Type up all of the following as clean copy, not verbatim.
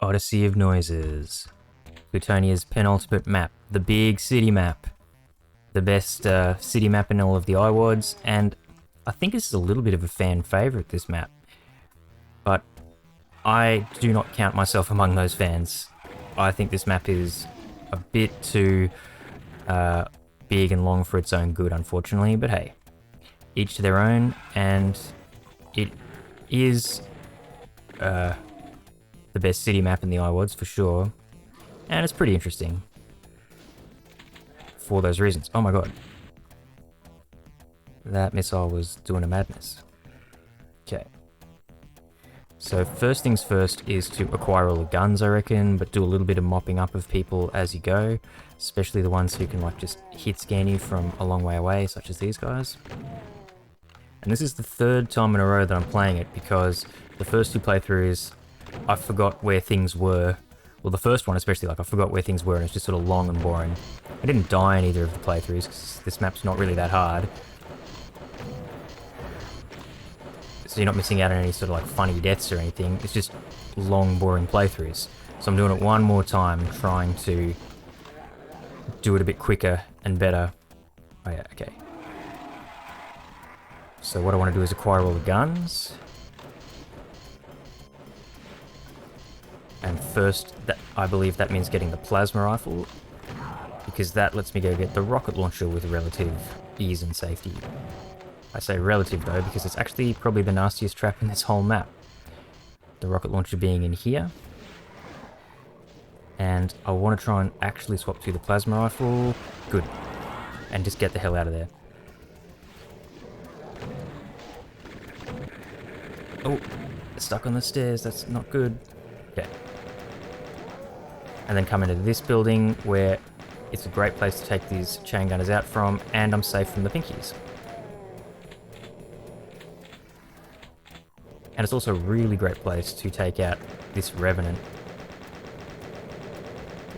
Odyssey of Noises. Plutonia's penultimate map. The big city map. The best city map in all of the IWADs, and I think this is a little bit of a fan favourite, this map. But I do not count myself among those fans. I think this map is a bit too big and long for its own good, unfortunately, but hey, each to their own, and it is the best city map in the IWADs for sure, and it's pretty interesting for those reasons. Oh my god. That missile was doing a madness. Okay. So first things first is to acquire all the guns, I reckon, but do a little bit of mopping up of people as you go, especially the ones who can like just hit scan you from a long way away, such as these guys. And this is the third time in a row that I'm playing it, because the first two playthroughs, I forgot where things were. Well, the first one especially, like I forgot where things were, and it's just sort of long and boring. I didn't die in either of the playthroughs, because this map's not really that hard. So you're not missing out on any sort of like funny deaths or anything. It's just long, boring playthroughs. So I'm doing it one more time, trying to do it a bit quicker and better. Oh yeah, okay. So what I want to do is acquire all the guns. And first, I believe that means getting the plasma rifle, because that lets me go get the rocket launcher with relative ease and safety. I say relative though, because it's actually probably the nastiest trap in this whole map. The rocket launcher being in here. And I want to try and actually swap to the plasma rifle. Good. And just get the hell out of there. Oh, it's stuck on the stairs, that's not good. Okay. And then come into this building where it's a great place to take these chain gunners out from, and I'm safe from the pinkies. And it's also a really great place to take out this Revenant.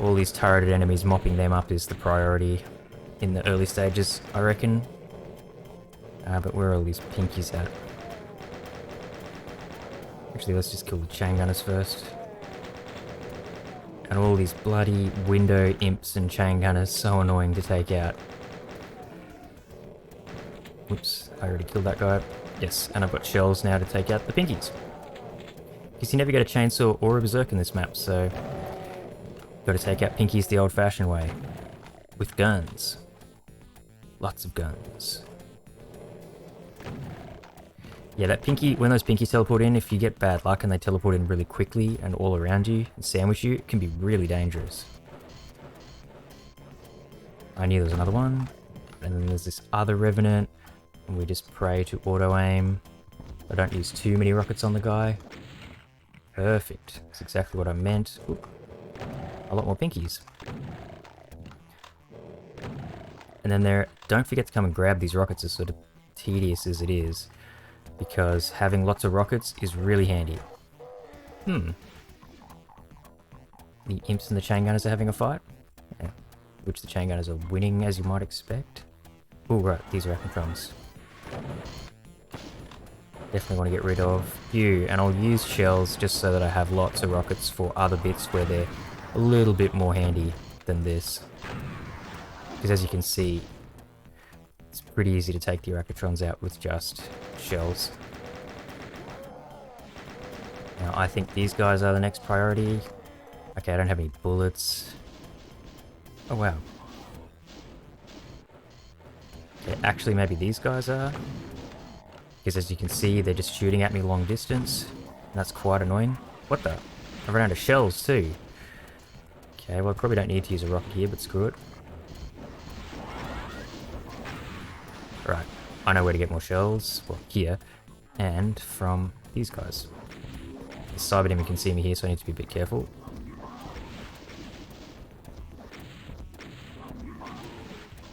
All these turreted enemies, mopping them up is the priority in the early stages, I reckon. But where are all these pinkies at? Actually, let's just kill the chain gunners first. And all these bloody window imps and chain gunners, so annoying to take out. Oops, I already killed that guy. Yes, and I've got shells now to take out the pinkies. Because you never get a chainsaw or a berserk in this map, so got to take out pinkies the old-fashioned way. With guns. Lots of guns. Yeah, that pinky, when those pinkies teleport in, if you get bad luck and they teleport in really quickly and all around you and sandwich you, it can be really dangerous. I knew there was another one. And then there's this other Revenant. And we just pray to auto-aim. I don't use too many rockets on the guy. Perfect. That's exactly what I meant. Ooh. A lot more pinkies. And then there, don't forget to come and grab these rockets, as sort of tedious as it is, because having lots of rockets is really handy. The imps and the chain gunners are having a fight, yeah. Which the chain gunners are winning, as you might expect. Oh right, these are Arachnotrons. Definitely want to get rid of you, and I'll use shells just so that I have lots of rockets for other bits where they're a little bit more handy than this. Because as you can see, it's pretty easy to take the Arachnotrons out with just shells. Now I think these guys are the next priority. Okay, I don't have any bullets. Oh wow. Okay, actually maybe these guys are. Because as you can see, they're just shooting at me long distance. And that's quite annoying. What the? I ran out of shells too. Okay, well I probably don't need to use a rocket here, but screw it. Right, I know where to get more shells. Well, here. And from these guys. The cyber demon can see me here, so I need to be a bit careful.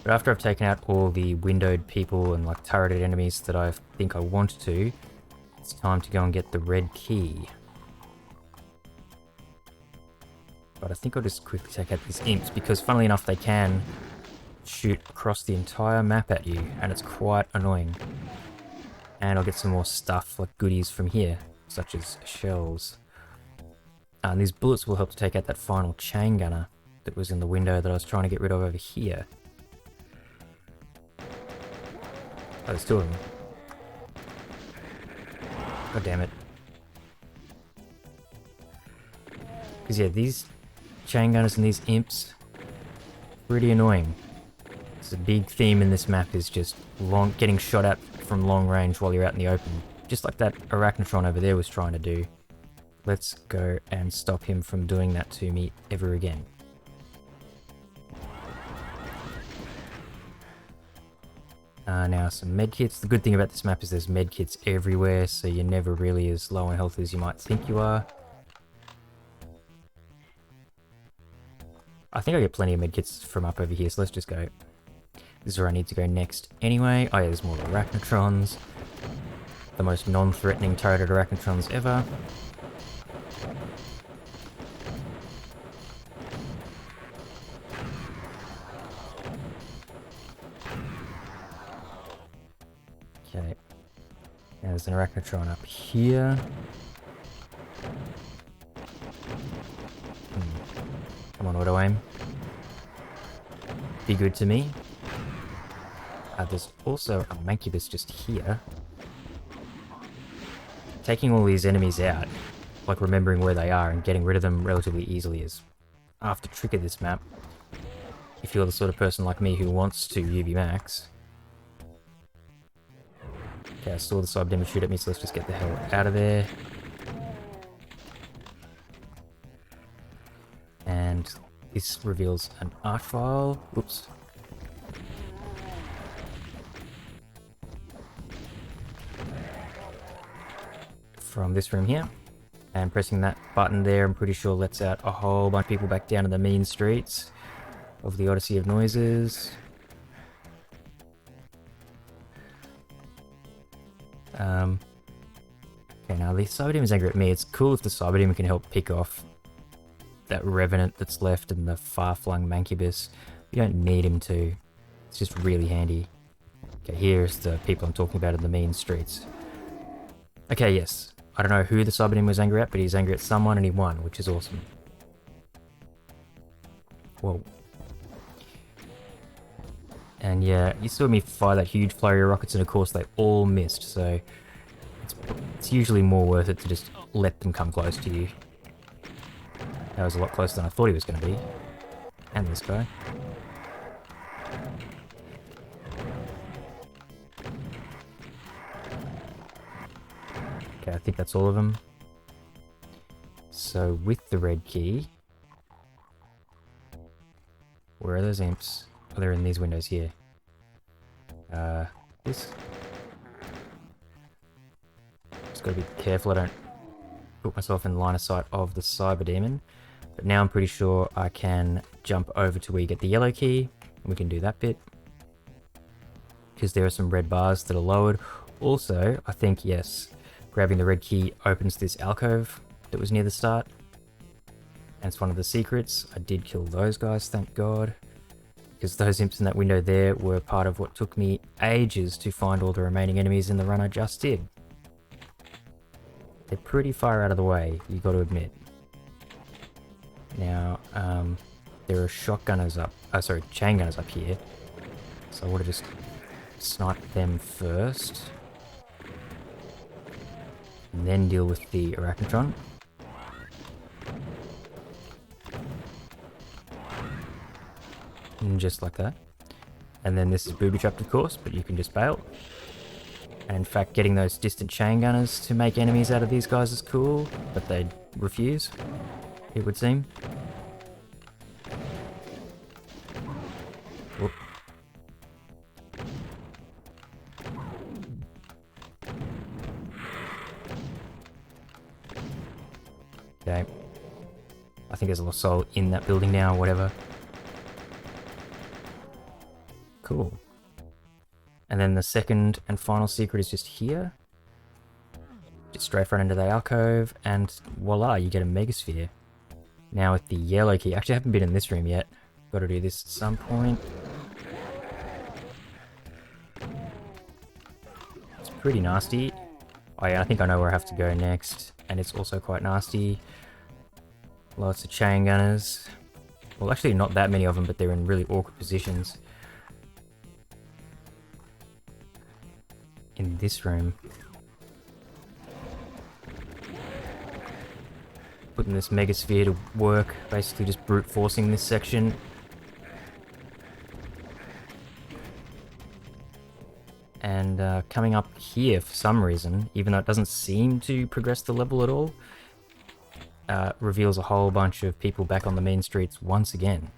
But after I've taken out all the windowed people and like turreted enemies that I think I want to, it's time to go and get the red key. But I think I'll just quickly take out these imps, because funnily enough they can shoot across the entire map at you, and it's quite annoying. And I'll get some more stuff like goodies from here, such as shells. And these bullets will help to take out that final chain gunner that was in the window that I was trying to get rid of over here. Oh, there's two of them. God damn it. Because yeah, these chain gunners and these imps, pretty annoying. It's a big theme in this map is just getting shot at from long range while you're out in the open. Just like that Arachnotron over there was trying to do. Let's go and stop him from doing that to me ever again. Now some medkits. The good thing about this map is there's medkits everywhere, so you're never really as low on health as you might think you are. I think I get plenty of medkits from up over here, so let's just go. This is where I need to go next anyway. Oh yeah, there's more Arachnotrons. The most non-threatening turreted Arachnotrons ever. Okay. Now there's an Arachnotron up here. Come on, auto aim. Be good to me. There's also a Mancubus just here. Taking all these enemies out, like remembering where they are and getting rid of them relatively easily is half the trick of this map. If you're the sort of person like me who wants to UVMax. Okay, I saw the cyber demon shoot at me, so let's just get the hell out of there. And this reveals an art file. Oops. From this room here. And pressing that button there, I'm pretty sure lets out a whole bunch of people back down to the mean streets of the Odyssey of Noises. Okay, now the cyber demon is angry at me. It's cool if the cyber demon can help pick off that revenant that's left and the far-flung Mancubus. You don't need him to. It's just really handy. Okay, here's the people I'm talking about in the mean streets. Okay, yes. I don't know who the cyber demon was angry at, but he's angry at someone and he won, which is awesome. Whoa. And yeah, you saw me fire that huge flurry of rockets and of course they all missed, so it's usually more worth it to just let them come close to you. That was a lot closer than I thought he was going to be. And this guy. Okay, I think that's all of them. So with the red key... Where are those imps? Oh, they're in these windows here. This? Just gotta be careful I don't put myself in line of sight of the cyber demon. But now I'm pretty sure I can jump over to where you get the yellow key. And we can do that bit. Because there are some red bars that are lowered. Also, I think, yes, grabbing the red key opens this alcove that was near the start. And it's one of the secrets. I did kill those guys, thank God. Because those imps in that window there were part of what took me ages to find all the remaining enemies in the run I just did. They're pretty far out of the way, you got to admit. Now, there are shotgunners up, chain gunners up here. So I want to just snipe them first. And then deal with the Arachnotron. And just like that. And then this is booby-trapped of course, but you can just bail. And in fact, getting those distant chain gunners to make enemies out of these guys is cool, but they refuse, it would seem. Whoop. Okay. I think there's a lost soul in that building now, or whatever. Cool. And then the second and final secret is just here. Just straight front into the alcove, and voila, you get a megasphere. Now with the yellow key, actually I haven't been in this room yet. Got to do this at some point. It's pretty nasty. Oh yeah, I think I know where I have to go next, and it's also quite nasty. Lots of chain gunners. Well, actually not that many of them, but they're in really awkward positions. In this room. Putting this megasphere to work, basically just brute forcing this section. And coming up here for some reason, even though it doesn't seem to progress the level at all, reveals a whole bunch of people back on the main streets once again.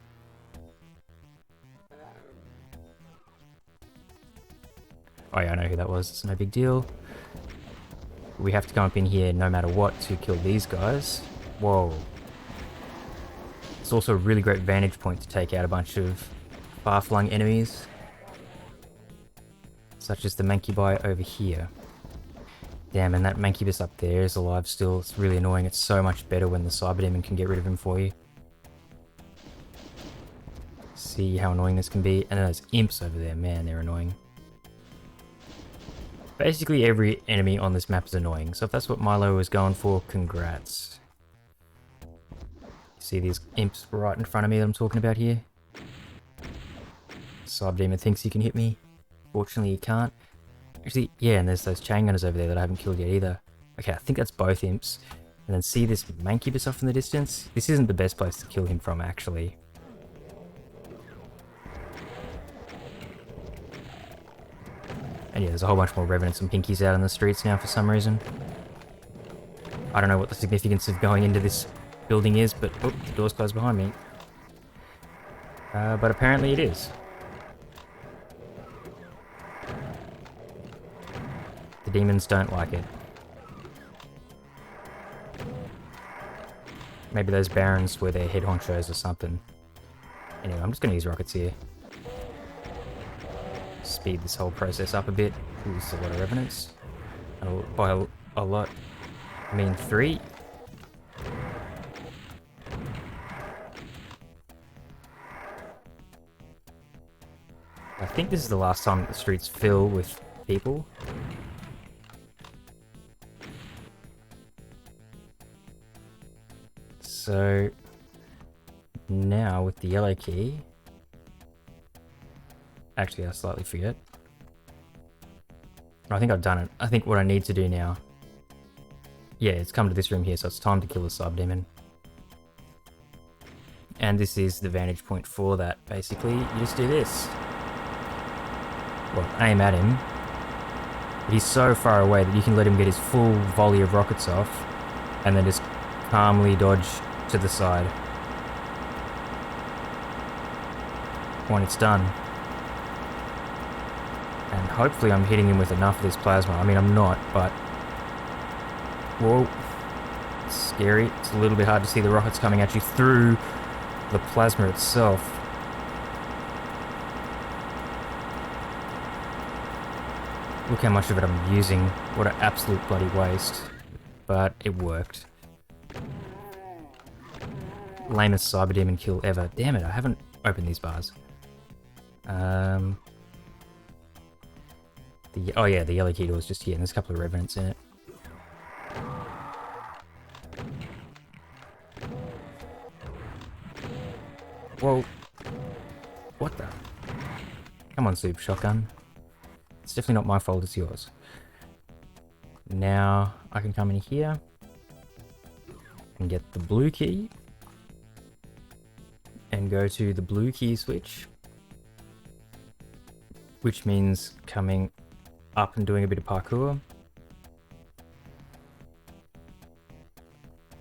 Oh yeah, I know who that was, it's no big deal. We have to come up in here no matter what to kill these guys. Whoa. It's also a really great vantage point to take out a bunch of far-flung enemies. Such as the Mancubi over here. Damn, and that Mancubus up there is alive still. It's really annoying. It's so much better when the Cyber Demon can get rid of him for you. See how annoying this can be? And then those imps over there, man, they're annoying. Basically every enemy on this map is annoying, so if that's what Milo was going for, congrats. See these imps right in front of me that I'm talking about here? Cyber Demon thinks he can hit me. Fortunately he can't. Actually, yeah, and there's those chain gunners over there that I haven't killed yet either. Okay, I think that's both imps. And then see this Mancubus off in the distance? This isn't the best place to kill him from, actually. And yeah, there's a whole bunch more Revenants and Pinkies out in the streets now for some reason. I don't know what the significance of going into this building is, but oh, the door's closed behind me. But apparently it is. The demons don't like it. Maybe those barons were their head honchos or something. Anyway, I'm just going to use rockets here. Speed this whole process up a bit. Ooh, this is a lot of revenants. And by a lot, I mean 3. I think this is the last time the streets fill with people. So now with the yellow key, actually I slightly forget. I think I've done it. I think what I need to do now, yeah, it's come to this room here, so it's time to kill the Subdemon. And this is the vantage point for that. Basically, you just do this. Well, aim at him. But he's so far away that you can let him get his full volley of rockets off, and then just calmly dodge to the side. When it's done. And hopefully I'm hitting him with enough of this plasma. I mean, I'm not, but... Whoa. It's scary. It's a little bit hard to see the rockets coming at you through the plasma itself. Look how much of it I'm using. What an absolute bloody waste. But it worked. Lamest Cyber Demon kill ever. Damn it, I haven't opened these bars. Oh yeah, the yellow key door is just here, and there's a couple of revenants in it. Whoa. What the? Come on, Super Shotgun. It's definitely not my fault, it's yours. Now, I can come in here and get the blue key. And go to the blue key switch. Which means coming up and doing a bit of parkour.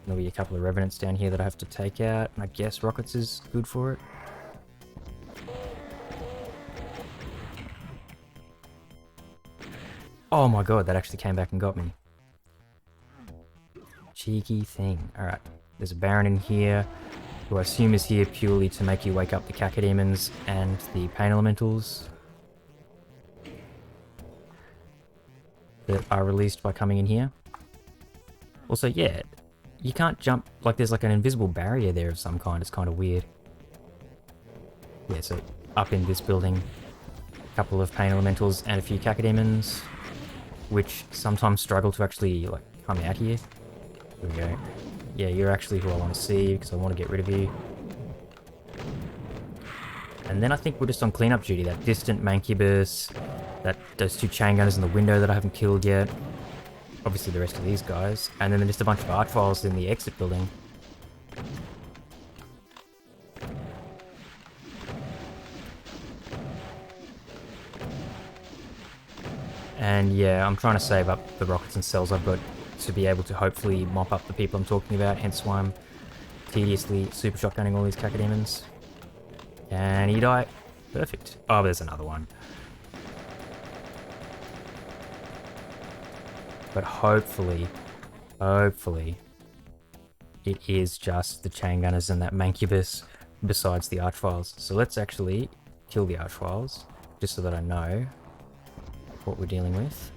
There'll be a couple of revenants down here that I have to take out, and I guess rockets is good for it. Oh my god, that actually came back and got me. Cheeky thing. Alright, there's a Baron in here, who I assume is here purely to make you wake up the Cacodemons and the Pain Elementals that are released by coming in here. Also, yeah, you can't jump, like there's like an invisible barrier there of some kind, it's kind of weird. Yeah, so up in this building, a couple of Pain Elementals and a few Cacodemons, which sometimes struggle to actually like come out here. Here we go. Yeah, you're actually who I want to see because I want to get rid of you. And then I think we're just on cleanup duty. That distant Mancubus, those 2 chain gunners in the window that I haven't killed yet. Obviously the rest of these guys. And then just a bunch of archviles in the exit building. And yeah, I'm trying to save up the rockets and cells I've got to be able to hopefully mop up the people I'm talking about, hence why I'm tediously super shotgunning all these cacodemons. Can he die? Perfect. Oh, there's another one. But hopefully, it is just the chain gunners and that Mancubus besides the archviles. So let's actually kill the archviles, just so that I know what we're dealing with.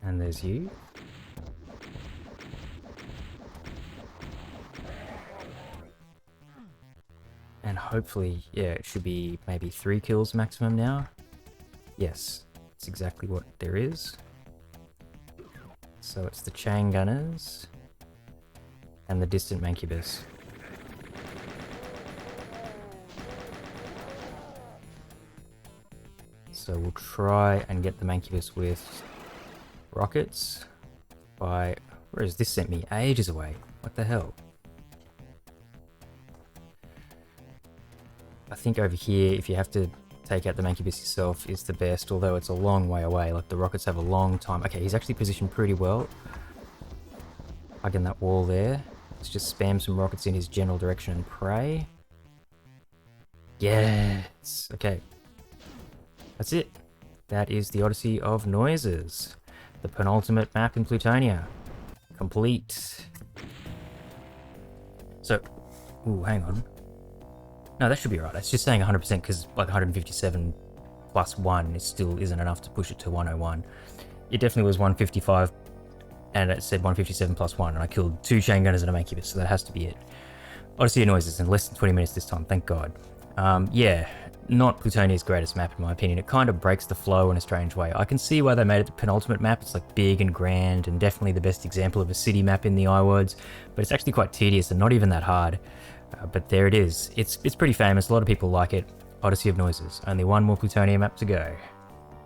And there's you. And hopefully, yeah, it should be maybe 3 kills maximum now. Yes, it's exactly what there is. So it's the chain gunners and the distant Mancubus. So we'll try and get the Mancubus with rockets by... Where has this sent me? Ages away. What the hell? I think over here, if you have to take out the Mancubus yourself, is the best, although it's a long way away. Like, the rockets have a long time. Okay, he's actually positioned pretty well. Hugging that wall there. Let's just spam some rockets in his general direction and pray. Yes! Okay. That's it. That is the Odyssey of Noises. The penultimate map in Plutonia. Complete. So... Ooh, hang on. No, that should be right. It's just saying 100% because like 157 plus 1 still isn't enough to push it to 101. It definitely was 155 and it said 157 plus 1 and I killed 2 chain gunners and a Mancubus, so that has to be it. Odyssey of Noises in less than 20 minutes this time, thank God. Yeah, not Plutonia's greatest map in my opinion. It kind of breaks the flow in a strange way. I can see why they made it the penultimate map. It's like big and grand and definitely the best example of a city map in the IWADs, but it's actually quite tedious and not even that hard. But there it is. It's pretty famous. A lot of people like it. Odyssey of Noises. Only one more Plutonia map to go.